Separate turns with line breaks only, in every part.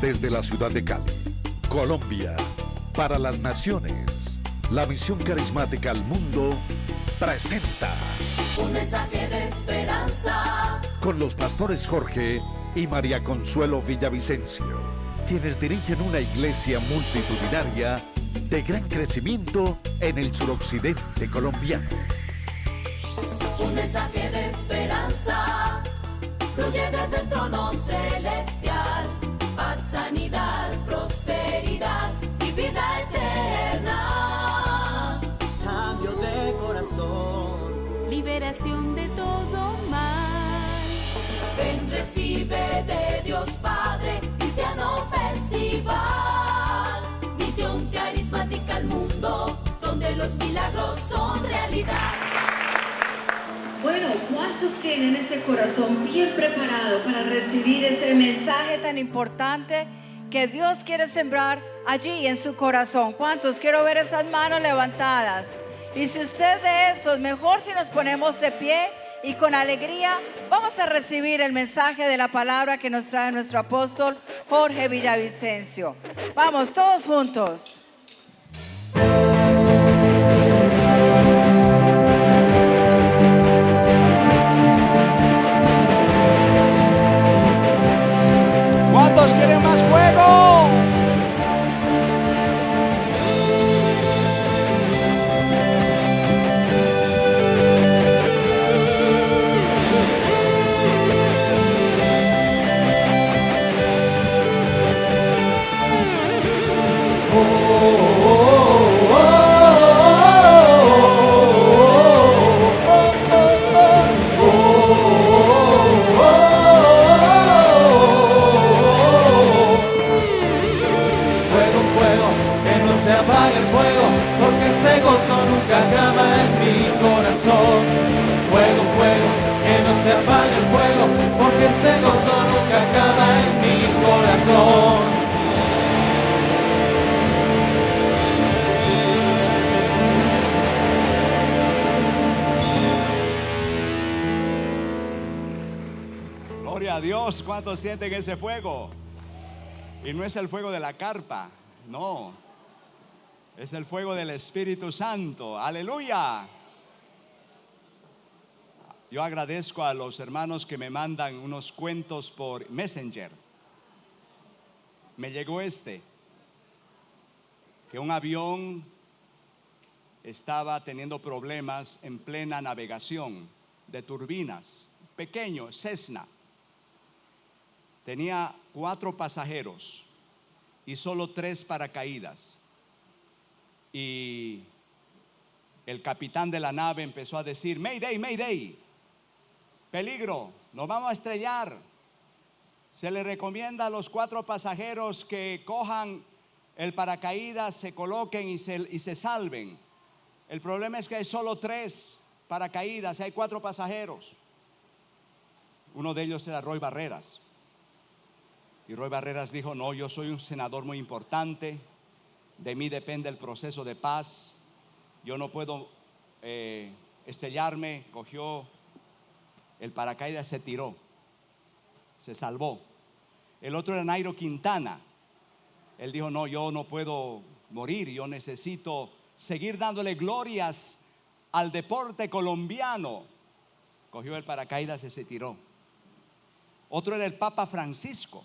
Desde la ciudad de Cali, Colombia, para las naciones, la misión carismática al mundo presenta
un mensaje de esperanza
con los pastores Jorge y María Consuelo Villavicencio, quienes dirigen una iglesia multitudinaria de gran crecimiento en el suroccidente colombiano.
Un mensaje de esperanza fluye desde el trono celestial, paz, sanidad, prosperidad y vida eterna. Cambio de corazón, liberación de todo mal. Ven, recibe de Dios Padre, Cristiano Festival, misión carismática al mundo, donde los milagros son realidad.
Bueno, ¿cuántos tienen ese corazón bien preparado para recibir ese mensaje tan importante que Dios quiere sembrar allí en su corazón? ¿Cuántos? Quiero ver esas manos levantadas. Y si usted de esos, mejor si nos ponemos de pie y con alegría vamos a recibir el mensaje de la palabra que nos trae nuestro apóstol Jorge Villavicencio. Vamos todos juntos.
¿Cuántos quieren más fuego? Gloria a Dios. ¿Cuántos sienten ese fuego? Y no es el fuego de la carpa, no, es el fuego del Espíritu Santo. Aleluya. Yo agradezco a los hermanos que me mandan unos cuentos por Messenger. Me llegó que un avión estaba teniendo problemas en plena navegación de turbinas, pequeño, Cessna. Tenía 4 pasajeros y solo 3 paracaídas. Y el capitán de la nave empezó a decir: Mayday, Mayday, peligro, nos vamos a estrellar. Se le recomienda a los 4 pasajeros que cojan el paracaídas, se coloquen y se salven. El problema es que hay solo 3 paracaídas y hay 4 pasajeros. Uno de ellos era Roy Barreras. Y Roy Barreras dijo: no, yo soy un senador muy importante, de mí depende el proceso de paz, yo no puedo estrellarme. Cogió el paracaídas, se tiró, se salvó. El otro era Nairo Quintana. Él dijo: no, yo no puedo morir, yo necesito seguir dándole glorias al deporte colombiano. Cogió el paracaídas y se tiró. Otro era el Papa Francisco.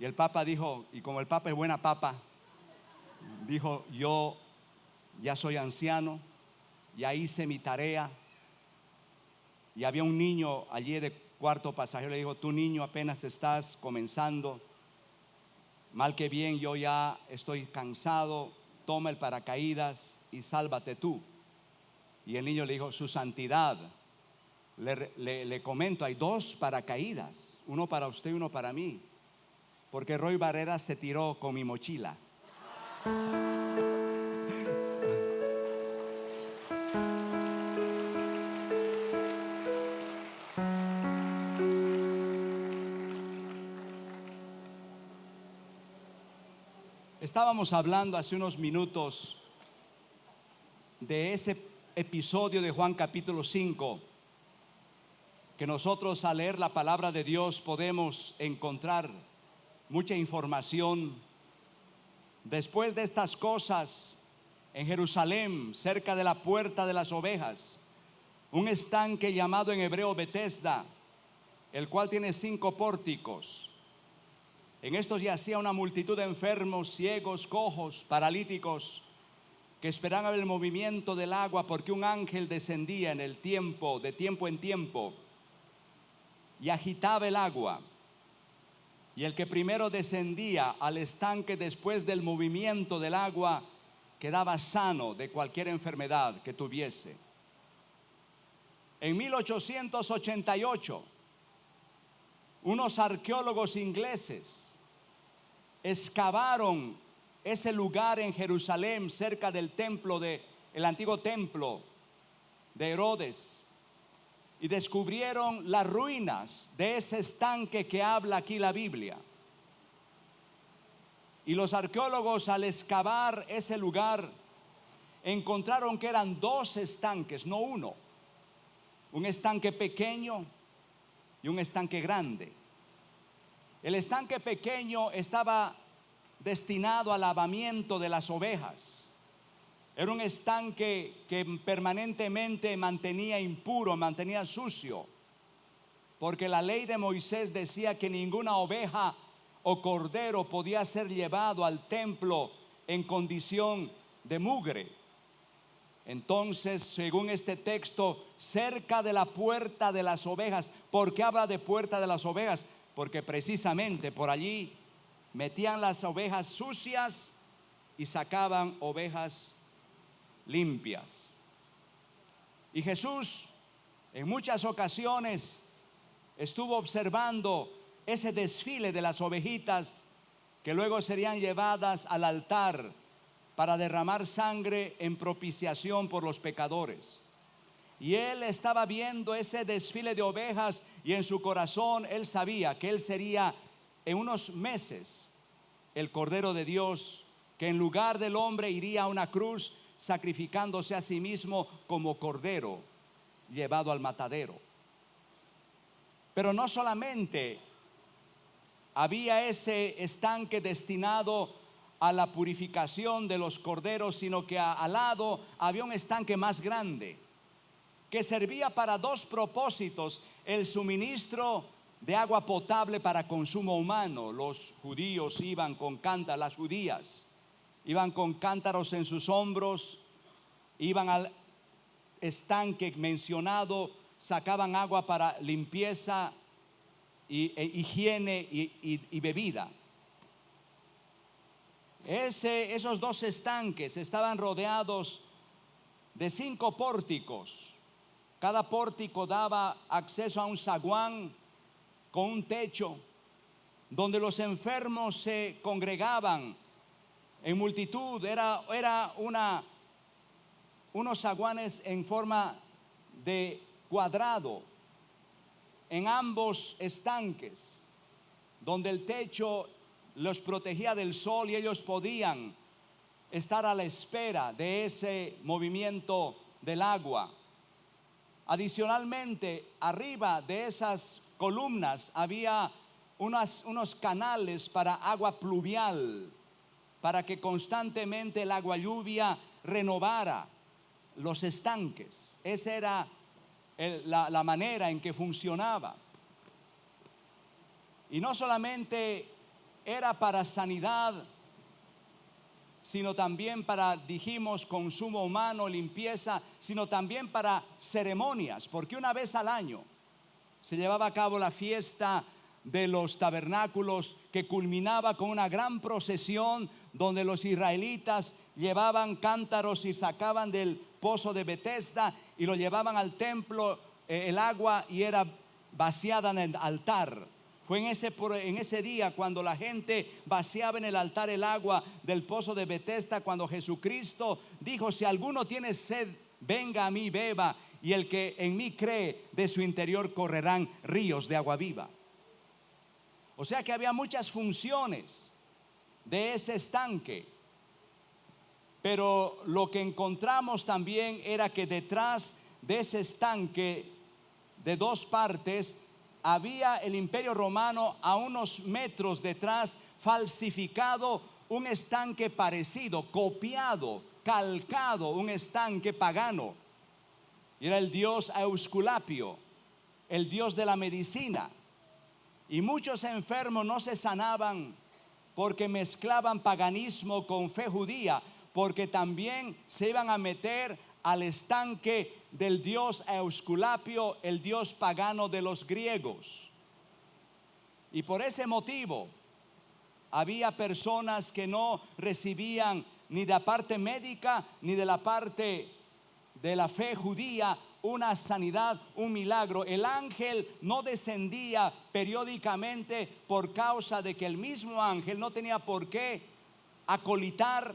Y el Papa dijo, y como el Papa es buena papa, dijo: yo ya soy anciano, ya hice mi tarea. Y había un niño allí de 4º pasajero. Le dijo: tú, niño, apenas estás comenzando, mal que bien yo ya estoy cansado, toma el paracaídas y sálvate tú. Y el niño le dijo: su santidad, le comento, hay 2 paracaídas, uno para usted y uno para mí, porque Roy Barreras se tiró con mi mochila. Estábamos hablando hace unos minutos de ese episodio de Juan capítulo 5, que nosotros al leer la palabra de Dios podemos encontrar mucha información. Después de estas cosas, en Jerusalén, cerca de la puerta de las ovejas, un estanque llamado en hebreo Betesda, el cual tiene 5 pórticos. En estos yacía una multitud de enfermos, ciegos, cojos, paralíticos, que esperaban el movimiento del agua, porque un ángel descendía de tiempo en tiempo, y agitaba el agua. Y el que primero descendía al estanque después del movimiento del agua quedaba sano de cualquier enfermedad que tuviese. En 1888, unos arqueólogos ingleses excavaron ese lugar en Jerusalén, cerca del templo el antiguo templo de Herodes, y descubrieron las ruinas de ese estanque que habla aquí la Biblia. Y los arqueólogos, al excavar ese lugar, encontraron que eran 2 estanques, no uno. Un estanque pequeño y un estanque grande. El estanque pequeño estaba destinado al lavamiento de las ovejas. Era un estanque que permanentemente mantenía impuro, mantenía sucio, porque la ley de Moisés decía que ninguna oveja o cordero podía ser llevado al templo en condición de mugre. Entonces, según este texto, cerca de la puerta de las ovejas. ¿Por qué habla de puerta de las ovejas? Porque precisamente por allí metían las ovejas sucias y sacaban ovejas limpias. Y Jesús en muchas ocasiones estuvo observando ese desfile de las ovejitas que luego serían llevadas al altar para derramar sangre en propiciación por los pecadores. Y él estaba viendo ese desfile de ovejas, y en su corazón él sabía que él sería en unos meses el Cordero de Dios, que en lugar del hombre iría a una cruz, sacrificándose a sí mismo como cordero llevado al matadero. Pero no solamente había ese estanque destinado a la purificación de los corderos, sino que al lado había un estanque más grande que servía para 2 propósitos: el suministro de agua potable para consumo humano. Los judíos iban con cántaros, las judías iban con cántaros en sus hombros, iban al estanque mencionado, sacaban agua para limpieza, higiene y bebida. Esos 2 estanques estaban rodeados de 5 pórticos. Cada pórtico daba acceso a un zaguán con un techo, donde los enfermos se congregaban en multitud. Era unos zaguanes en forma de cuadrado en ambos estanques, donde el techo los protegía del sol y ellos podían estar a la espera de ese movimiento del agua. Adicionalmente, arriba de esas columnas había unos canales para agua pluvial, para que constantemente el agua lluvia renovara los estanques. Esa era la manera en que funcionaba. Y no solamente era para sanidad, sino también para, dijimos, consumo humano, limpieza, sino también para ceremonias, porque una vez al año se llevaba a cabo la fiesta de los tabernáculos, que culminaba con una gran procesión donde los israelitas llevaban cántaros y sacaban del pozo de Betesda y lo llevaban al templo, el agua, y era vaciada en el altar. Fue en ese día cuando la gente vaciaba en el altar el agua del pozo de Betesda, cuando Jesucristo dijo: si alguno tiene sed, venga a mí, beba, y el que en mí cree, de su interior correrán ríos de agua viva. O sea que había muchas funciones de ese estanque. Pero lo que encontramos también era que detrás de ese estanque, de 2 partes, había el Imperio Romano a unos metros detrás falsificado un estanque parecido, copiado, calcado, un estanque pagano. Era el dios Eusculapio, el dios de la medicina. Y muchos enfermos no se sanaban porque mezclaban paganismo con fe judía, porque también se iban a meter al estanque del dios Eusculapio, el dios pagano de los griegos. Y por ese motivo había personas que no recibían ni de la parte médica ni de la parte de la fe judía una sanidad, un milagro. El ángel no descendía periódicamente por causa de que el mismo ángel no tenía por qué acolitar,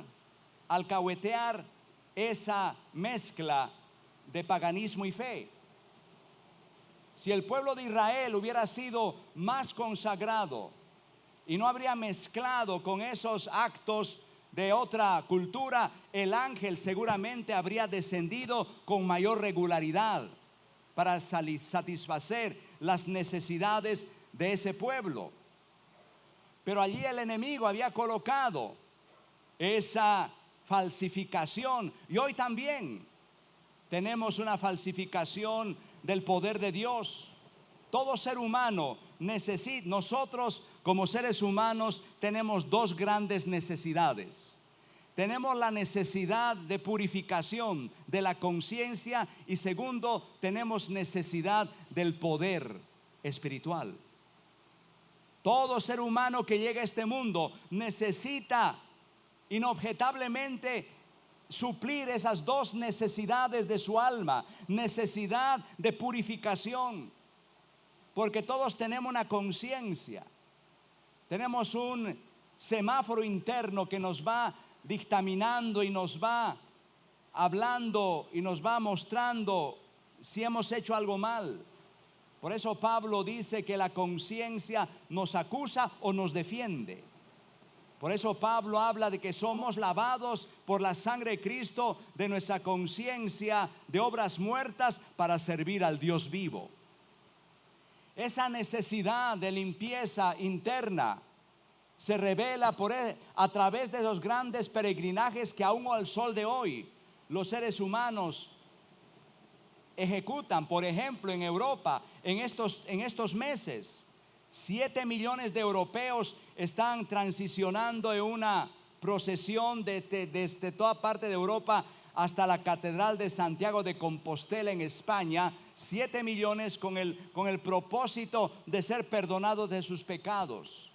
alcahuetear esa mezcla de paganismo y fe. Si el pueblo de Israel hubiera sido más consagrado y no habría mezclado con esos actos de otra cultura, el ángel seguramente habría descendido con mayor regularidad para satisfacer las necesidades de ese pueblo. Pero allí el enemigo había colocado esa falsificación, y hoy también tenemos una falsificación del poder de Dios. Todo ser humano necesita, nosotros como seres humanos tenemos dos grandes necesidades. Tenemos la necesidad de purificación de la conciencia, y segundo, tenemos necesidad del poder espiritual. Todo ser humano que llega a este mundo necesita inobjetablemente suplir esas dos necesidades de su alma, necesidad de purificación, porque todos tenemos una conciencia, tenemos un semáforo interno que nos va dictaminando y nos va hablando y nos va mostrando si hemos hecho algo mal. Por eso Pablo dice que la conciencia nos acusa o nos defiende. Por eso Pablo habla de que somos lavados por la sangre de Cristo de nuestra conciencia de obras muertas para servir al Dios vivo. Esa necesidad de limpieza interna se revela a través de los grandes peregrinajes que aún al sol de hoy los seres humanos ejecutan. Por ejemplo, en Europa, en estos meses, 7 millones de europeos están transicionando en una procesión desde toda parte de Europa hasta la Catedral de Santiago de Compostela en España. 7 millones con el propósito de ser perdonados de sus pecados.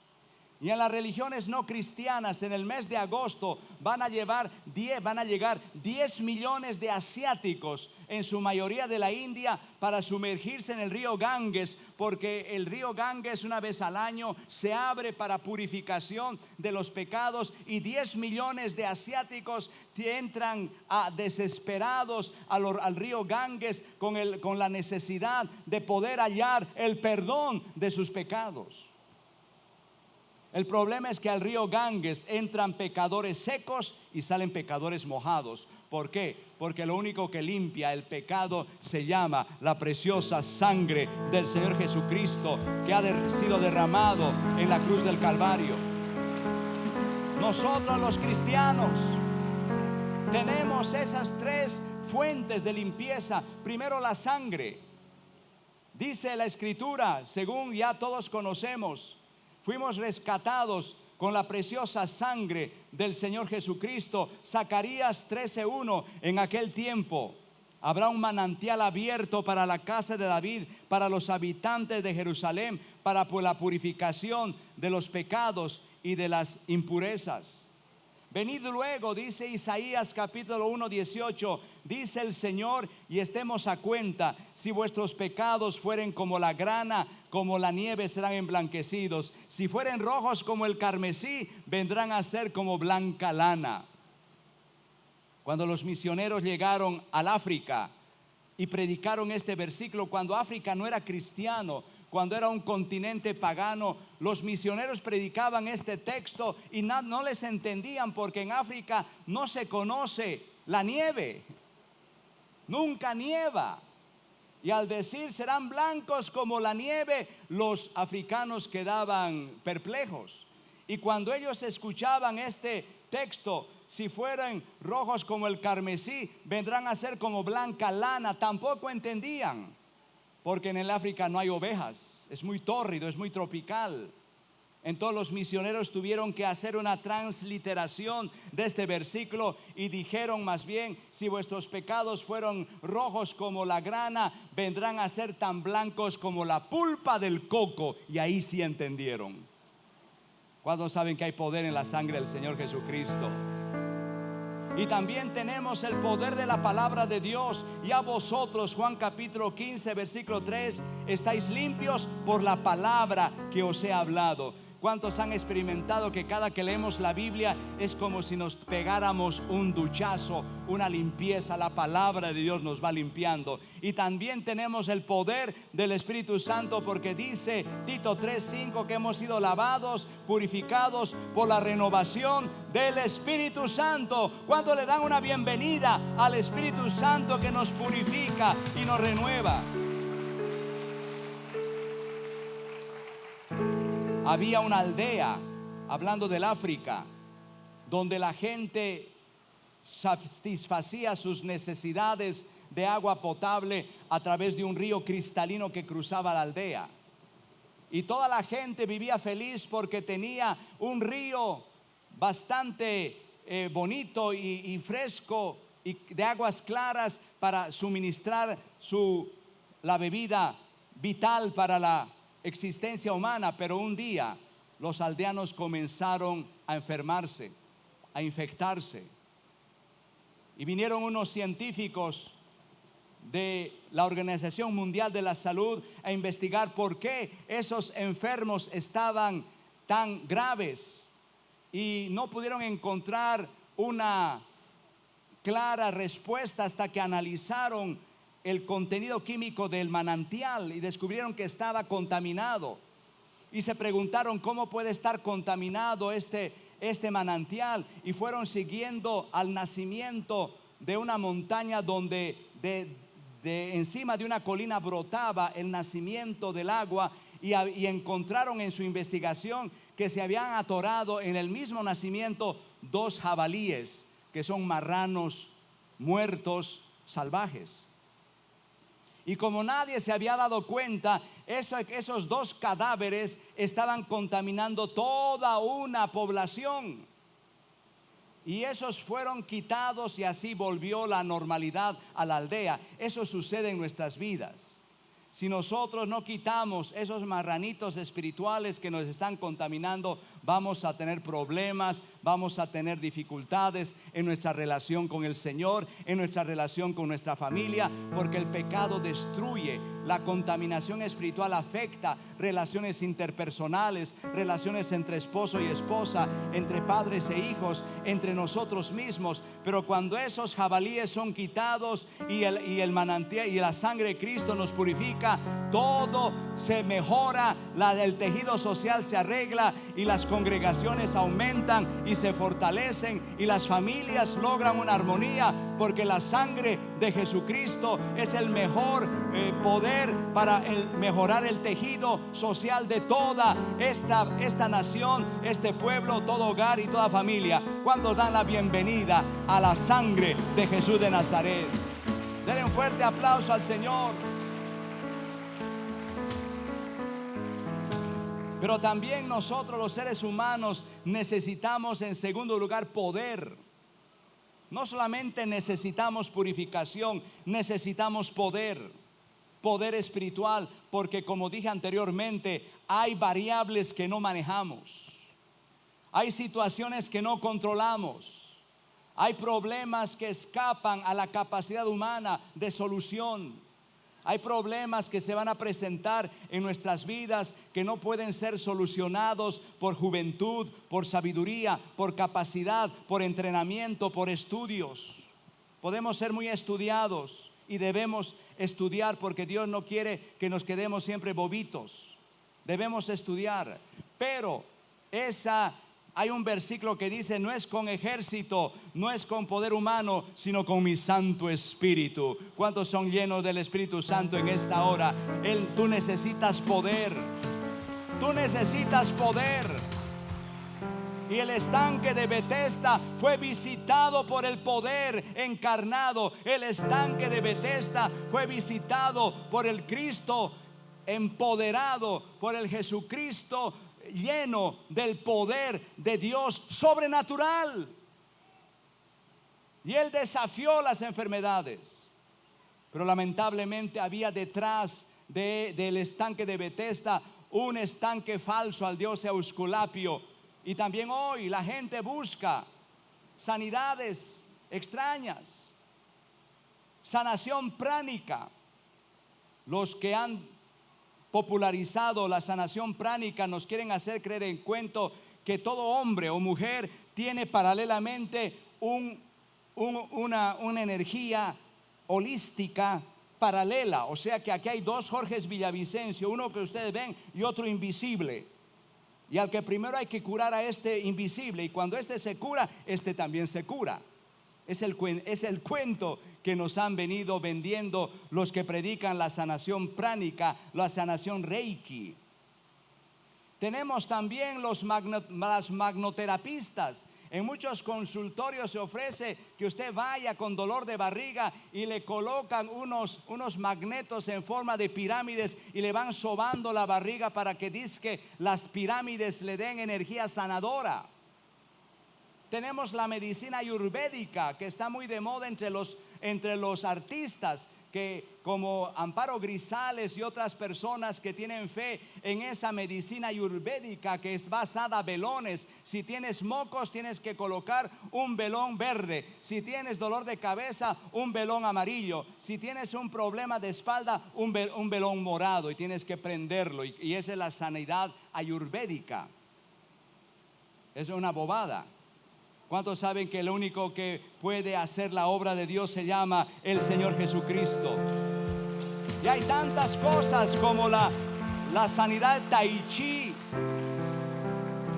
Y en las religiones no cristianas, en el mes de agosto van a llegar 10 millones de asiáticos, en su mayoría de la India, para sumergirse en el río Ganges, porque el río Ganges una vez al año se abre para purificación de los pecados, y 10 millones de asiáticos entran desesperados al río Ganges con la necesidad de poder hallar el perdón de sus pecados. El problema es que al río Ganges entran pecadores secos y salen pecadores mojados. ¿Por qué? Porque lo único que limpia el pecado se llama la preciosa sangre del Señor Jesucristo, que ha sido derramado en la cruz del Calvario. Nosotros los cristianos tenemos esas tres fuentes de limpieza. Primero, la sangre. Dice la Escritura, según ya todos conocemos, fuimos rescatados con la preciosa sangre del Señor Jesucristo. Zacarías 13:1. En aquel tiempo habrá un manantial abierto para la casa de David, para los habitantes de Jerusalén, para la purificación de los pecados y de las impurezas. Venid luego, dice Isaías capítulo 1:18, dice el Señor, y estemos a cuenta, si vuestros pecados fueren como la grana, como la nieve serán emblanquecidos, si fueren rojos como el carmesí, vendrán a ser como blanca lana. Cuando los misioneros llegaron al África y predicaron este versículo, cuando África no era cristiano, cuando era un continente pagano, los misioneros predicaban este texto y no les entendían, porque en África no se conoce la nieve, nunca nieva. Y al decir serán blancos como la nieve, los africanos quedaban perplejos. Y cuando ellos escuchaban este texto, si fueran rojos como el carmesí, vendrán a ser como blanca lana, tampoco entendían, porque en el África no hay ovejas, es muy tórrido, es muy tropical. Entonces los misioneros tuvieron que hacer una transliteración de este versículo y dijeron más bien: si vuestros pecados fueron rojos como la grana, vendrán a ser tan blancos como la pulpa del coco. Y ahí sí entendieron. ¿Cuántos saben que hay poder en la sangre del Señor Jesucristo? Y también tenemos el poder de la palabra de Dios. Y a vosotros, Juan capítulo 15 versículo 3, estáis limpios por la palabra que os he hablado. ¿Cuántos han experimentado que cada que leemos la Biblia es como si nos pegáramos un duchazo, una limpieza? La palabra de Dios nos va limpiando. Y también tenemos el poder del Espíritu Santo, porque dice Tito 3:5 que hemos sido lavados, purificados por la renovación del Espíritu Santo. ¿Cuántos le dan una bienvenida al Espíritu Santo que nos purifica y nos renueva? Había una aldea, hablando del África, donde la gente satisfacía sus necesidades de agua potable a través de un río cristalino que cruzaba la aldea. Y toda la gente vivía feliz porque tenía un río bastante bonito y fresco y de aguas claras para suministrar la bebida vital para la existencia humana. Pero un día los aldeanos comenzaron a enfermarse, a infectarse, y vinieron unos científicos de la Organización Mundial de la Salud a investigar por qué esos enfermos estaban tan graves, y no pudieron encontrar una clara respuesta hasta que analizaron el contenido químico del manantial y descubrieron que estaba contaminado. Y se preguntaron cómo puede estar contaminado este manantial, y fueron siguiendo al nacimiento de una montaña donde de encima de una colina brotaba el nacimiento del agua, y encontraron en su investigación que se habían atorado en el mismo nacimiento 2 jabalíes, que son marranos muertos salvajes. Y como nadie se había dado cuenta, esos 2 cadáveres estaban contaminando toda una población. Y esos fueron quitados, y así volvió la normalidad a la aldea. Eso sucede en nuestras vidas. Si nosotros no quitamos esos marranitos espirituales que nos están contaminando, vamos a tener problemas, vamos a tener dificultades en nuestra relación con el Señor, en nuestra relación con nuestra familia, porque el pecado destruye. La contaminación espiritual afecta relaciones interpersonales, relaciones entre esposo y esposa, entre padres e hijos, entre nosotros mismos. Pero cuando esos jabalíes son quitados y el manantial y la sangre de Cristo nos purifica, todo se mejora, el tejido social se arregla, y las congregaciones aumentan y se fortalecen, y las familias logran una armonía, porque la sangre de Jesucristo es el mejor poder para mejorar el tejido social de toda esta nación, este pueblo, todo hogar y toda familia. ¿Cuántos dan la bienvenida a la sangre de Jesús de Nazaret? Denle un fuerte aplauso al Señor. Pero también nosotros, los seres humanos, necesitamos, en segundo lugar, poder. No solamente necesitamos purificación, necesitamos poder espiritual, porque como dije anteriormente, hay variables que no manejamos, hay situaciones que no controlamos, hay problemas que escapan a la capacidad humana de solución. Hay problemas que se van a presentar en nuestras vidas que no pueden ser solucionados por juventud, por sabiduría, por capacidad, por entrenamiento, por estudios. Podemos ser muy estudiados y debemos estudiar, porque Dios no quiere que nos quedemos siempre bobitos. Debemos estudiar, pero esa Hay un versículo que dice: no es con ejército, no es con poder humano, sino con mi Santo Espíritu. ¿Cuántos son llenos del Espíritu Santo en esta hora? Tú necesitas poder. Tú necesitas poder. Y el estanque de Betesda fue visitado por el poder encarnado. El estanque de Betesda fue visitado por el Cristo empoderado, por el Jesucristo lleno del poder de Dios sobrenatural. Y él desafió las enfermedades. Pero lamentablemente había detrás del estanque de Betesda un estanque falso al dios Eusculapio. Y también hoy la gente busca sanidades extrañas, sanación pránica. Los que han popularizado la sanación pránica nos quieren hacer creer en cuento que todo hombre o mujer tiene paralelamente una energía holística paralela. O sea que aquí hay dos Jorges Villavicencio, uno que ustedes ven y otro invisible. Y al que primero hay que curar a este invisible, y cuando este se cura, este también se cura. Es el cuento que nos han venido vendiendo los que predican la sanación pránica, la sanación reiki. Tenemos también las magnoterapistas. En muchos consultorios se ofrece que usted vaya con dolor de barriga y le colocan unos magnetos en forma de pirámides y le van sobando la barriga para que dizque las pirámides le den energía sanadora. Tenemos la medicina ayurvédica, que está muy de moda entre los artistas, que como Amparo Grisales y otras personas que tienen fe en esa medicina ayurvédica que es basada a velones. Si tienes mocos, tienes que colocar un velón verde. Si tienes dolor de cabeza, un velón amarillo. Si tienes un problema de espalda, un velón morado, y tienes que prenderlo. Y esa es la sanidad ayurvédica. Es una bobada. ¿Cuántos saben que el único que puede hacer la obra de Dios se llama el Señor Jesucristo? Y hay tantas cosas como la sanidad tai chi.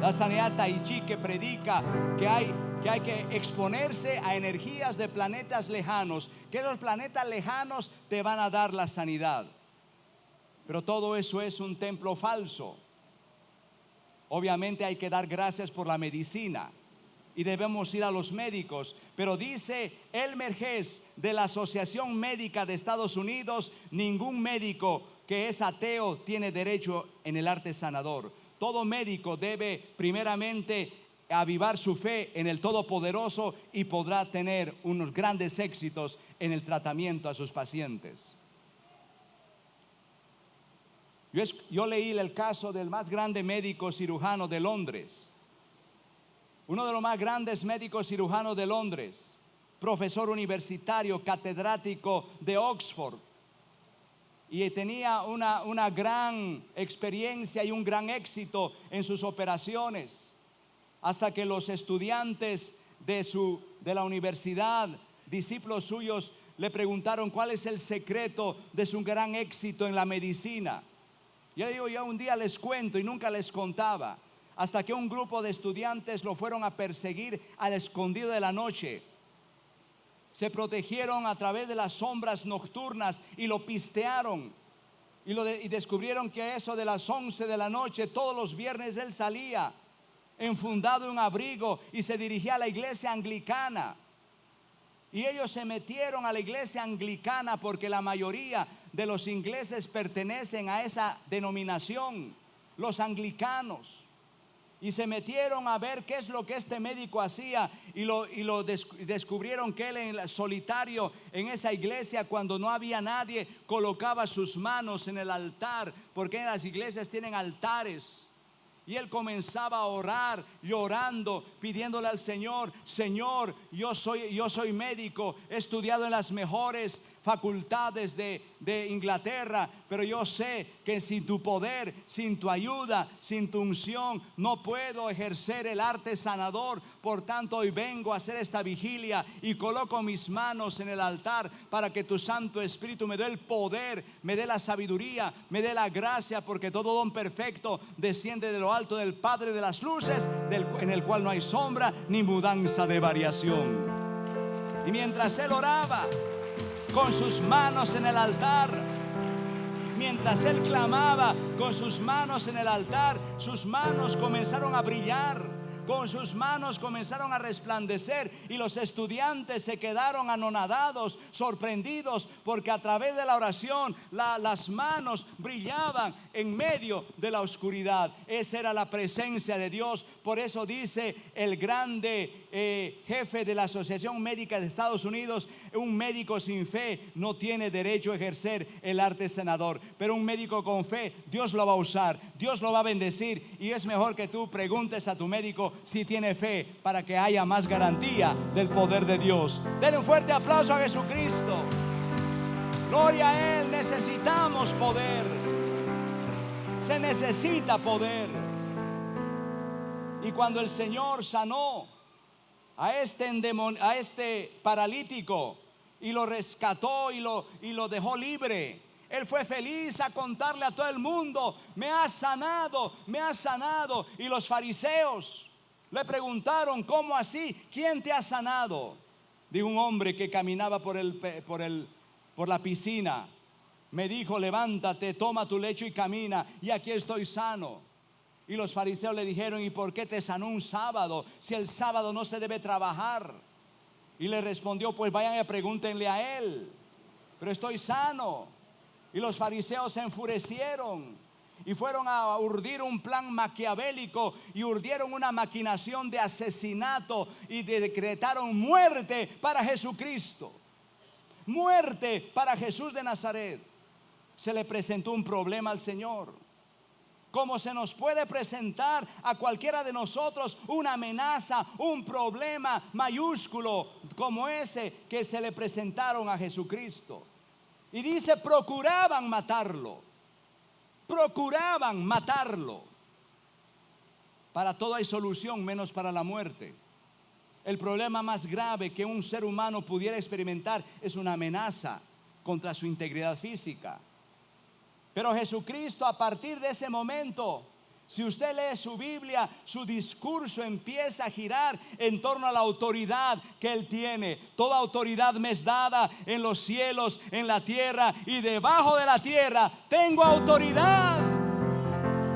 La sanidad tai chi que predica que hay que exponerse a energías de planetas lejanos, que los planetas lejanos te van a dar la sanidad. Pero todo eso es un templo falso. Obviamente hay que dar gracias por la medicina y debemos ir a los médicos, pero dice Elmer Hess de la Asociación Médica de Estados Unidos: ningún médico que es ateo tiene derecho en el arte sanador. Todo médico debe primeramente avivar su fe en el Todopoderoso y podrá tener unos grandes éxitos en el tratamiento a sus pacientes. Yo leí el caso del más grande médico cirujano de Londres. Uno de los más grandes médicos cirujanos de Londres, profesor universitario, catedrático de Oxford, y tenía una gran experiencia y un gran éxito en sus operaciones, hasta que los estudiantes de la universidad, discípulos suyos, le preguntaron cuál es el secreto de su gran éxito en la medicina. Yo le digo, ya un día les cuento, y nunca les contaba. Hasta que un grupo de estudiantes lo fueron a perseguir al escondido de la noche. Se protegieron a través de las sombras nocturnas y lo pistearon. Y descubrieron que a eso de las 11 de la noche, todos los viernes él salía enfundado en un abrigo y se dirigía a la iglesia anglicana. Y ellos se metieron a la iglesia anglicana porque la mayoría de los ingleses pertenecen a esa denominación, los anglicanos. Y se metieron a ver qué es lo que este médico hacía, y descubrieron que él en solitario en esa iglesia, cuando no había nadie, colocaba sus manos en el altar, porque en las iglesias tienen altares. Y él comenzaba a orar, llorando, pidiéndole al Señor: Señor, yo soy médico, he estudiado en las mejores facultades de Inglaterra, pero yo sé que sin tu poder, sin tu ayuda, sin tu unción, no puedo ejercer el arte sanador. Por tanto, hoy vengo a hacer esta vigilia y coloco mis manos en el altar para que tu Santo Espíritu me dé el poder, me dé la sabiduría, me dé la gracia, porque todo don perfecto desciende de lo alto del Padre de las luces, en el cual no hay sombra ni mudanza de variación. Y mientras él oraba con sus manos en el altar, mientras él clamaba con sus manos en el altar, sus manos comenzaron a brillar, con sus manos comenzaron a resplandecer, y los estudiantes se quedaron anonadados, sorprendidos, porque a través de la oración las manos brillaban en medio de la oscuridad. Esa era la presencia de Dios. Por eso dice el grande jefe de la Asociación Médica de Estados Unidos: un médico sin fe no tiene derecho a ejercer el arte sanador, pero un médico con fe, Dios lo va a usar, Dios lo va a bendecir. Y es mejor que tú preguntes a tu médico si tiene fe, para que haya más garantía del poder de Dios. Denle un fuerte aplauso a Jesucristo. Gloria a Él. Necesitamos poder. Se necesita poder. Y cuando el Señor sanó a este paralítico y lo rescató y lo dejó libre, él fue feliz a contarle a todo el mundo: me ha sanado, me ha sanado. Y los fariseos le preguntaron: ¿cómo así? ¿Quién te ha sanado? Dijo: un hombre que caminaba por la piscina. Me dijo: levántate, toma tu lecho y camina, y aquí estoy sano. Y los fariseos le dijeron: ¿y por qué te sanó un sábado, si el sábado no se debe trabajar? Y le respondió: pues vayan y pregúntenle a él, pero estoy sano. Y los fariseos se enfurecieron y fueron a urdir un plan maquiavélico, y urdieron una maquinación de asesinato, y decretaron muerte para Jesucristo, muerte para Jesús de Nazaret. Se le presentó un problema al Señor, como se nos puede presentar a cualquiera de nosotros una amenaza, un problema mayúsculo como ese que se le presentaron a Jesucristo. Y dice: procuraban matarlo. Procuraban matarlo. Para todo hay solución, menos para la muerte. El problema más grave que un ser humano pudiera experimentar es una amenaza contra su integridad física. Pero Jesucristo, a partir de ese momento, si usted lee su Biblia, su discurso empieza a girar en torno a la autoridad que Él tiene. Toda autoridad me es dada en los cielos, en la tierra y debajo de la tierra. Tengo autoridad.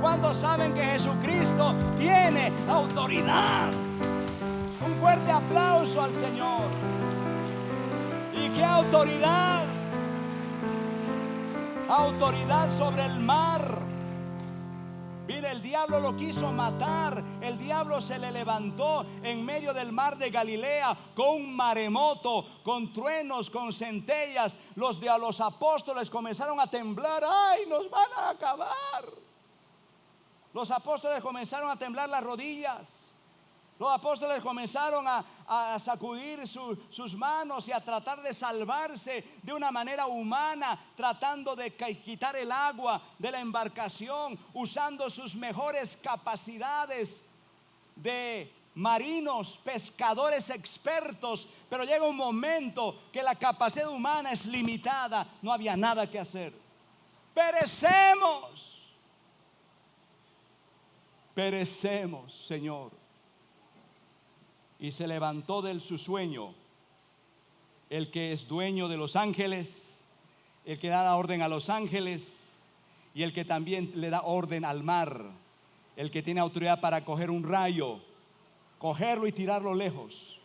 ¿Cuántos saben que Jesucristo tiene autoridad? Un fuerte aplauso al Señor. ¿Y qué autoridad? Autoridad sobre el mar. Mire, el diablo lo quiso matar. El diablo se le levantó en medio del mar de Galilea con un maremoto, con truenos, con centellas. Los apóstoles comenzaron a temblar. ¡Ay, nos van a acabar! Los apóstoles comenzaron a temblar las rodillas. Los apóstoles comenzaron a sacudir sus manos y a tratar de salvarse de una manera humana, tratando de quitar el agua de la embarcación, usando sus mejores capacidades de marinos, pescadores expertos. Pero llega un momento que la capacidad humana es limitada. No había nada que hacer. Perecemos. Perecemos, Señor. Y se levantó de su sueño el que es dueño de los ángeles, el que da la orden a los ángeles, y el que también le da orden al mar, el que tiene autoridad para coger un rayo, cogerlo y tirarlo lejos,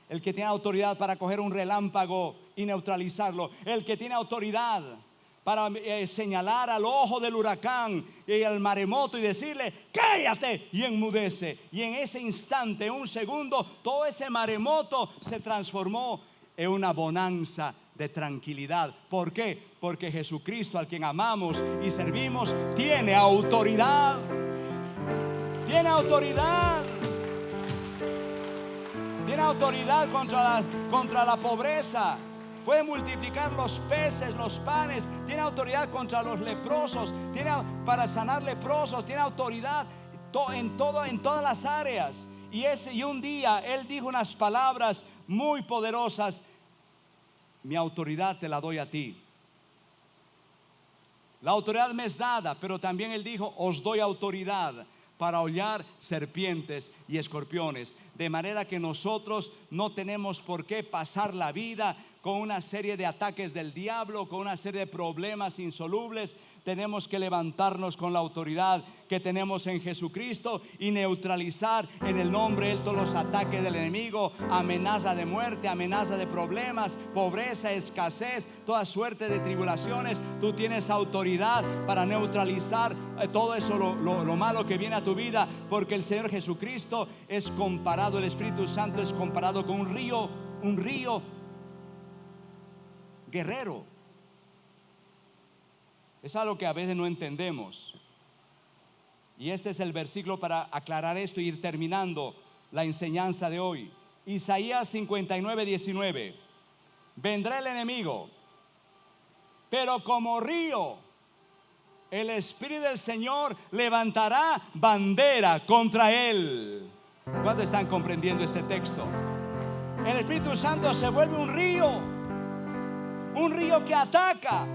el que tiene autoridad para coger un relámpago y neutralizarlo, el que tiene autoridad para señalar al ojo del huracán y al maremoto y decirle: cállate, y enmudece. Y en ese instante, en un segundo, todo ese maremoto se transformó en una bonanza de tranquilidad. ¿Por qué? Porque Jesucristo, al quien amamos y servimos, tiene autoridad. Tiene autoridad. Tiene autoridad contra la pobreza, puede multiplicar los peces, los panes, tiene autoridad contra los leprosos, tiene para sanar leprosos, tiene autoridad en todas las áreas. Y un día Él dijo unas palabras muy poderosas: mi autoridad te la doy a ti. La autoridad me es dada, pero también Él dijo: os doy autoridad para hollar serpientes y escorpiones. De manera que nosotros no tenemos por qué pasar la vida con una serie de ataques del diablo, con una serie de problemas insolubles. Tenemos que levantarnos con la autoridad que tenemos en Jesucristo y neutralizar en el nombre de Él todos los ataques del enemigo, amenaza de muerte, amenaza de problemas, pobreza, escasez, toda suerte de tribulaciones. Tú tienes autoridad para neutralizar todo eso, lo malo que viene a tu vida, porque el Señor Jesucristo es comparado, el Espíritu Santo es comparado con un río guerrero. Es algo que a veces no entendemos. Y este es el versículo para aclarar esto y ir terminando la enseñanza de hoy. Isaías 59:19. Vendrá el enemigo, pero como río, el Espíritu del Señor levantará bandera contra él. ¿Cuántos están comprendiendo este texto? El Espíritu Santo se vuelve un río que ataca,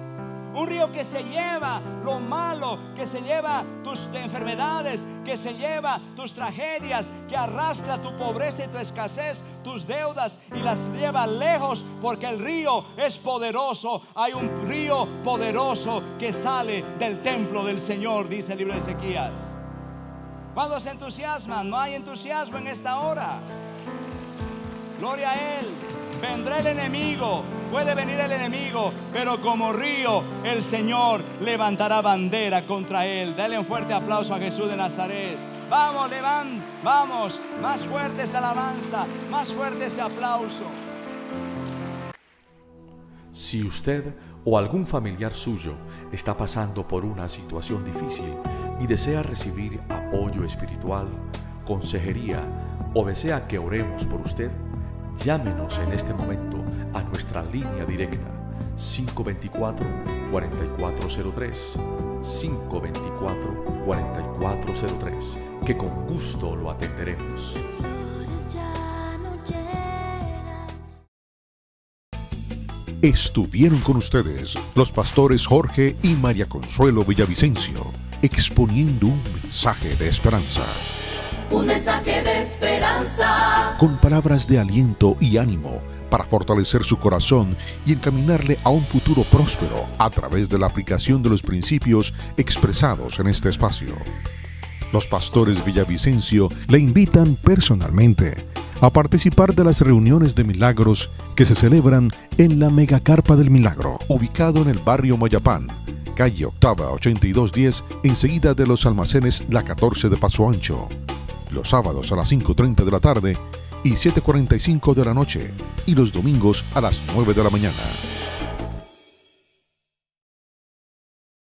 un río que se lleva lo malo, que se lleva tus enfermedades, que se lleva tus tragedias, que arrastra tu pobreza y tu escasez, tus deudas, y las lleva lejos, porque el río es poderoso. Hay un río poderoso que sale del templo del Señor, dice el libro de Ezequías. ¿Cuándo se entusiasman? No hay entusiasmo en esta hora. Gloria a Él. Vendrá el enemigo, puede venir el enemigo, pero como río el Señor levantará bandera contra él. Dale un fuerte aplauso a Jesús de Nazaret. Vamos, vamos, más fuerte esa alabanza, más fuerte ese aplauso.
Si usted o algún familiar suyo está pasando por una situación difícil y desea recibir apoyo espiritual, consejería o desea que oremos por usted, llámenos en este momento a nuestra línea directa 524-4403, 524-4403, que con gusto lo atenderemos.
Estuvieron con ustedes los pastores Jorge y María Consuelo Villavicencio, exponiendo un mensaje de esperanza.
Un mensaje de esperanza,
Con palabras de aliento y ánimo para fortalecer su corazón y encaminarle a un futuro próspero a través de la aplicación de los principios expresados en este espacio. Los pastores Villavicencio le invitan personalmente a participar de las reuniones de milagros que se celebran en la Megacarpa del Milagro, ubicado en el barrio Mayapán, calle Octava 8210, enseguida de los almacenes La 14 de Paso Ancho. Los sábados a las 5:30 de la tarde y 7:45 de la noche, y los domingos a las 9 de la mañana.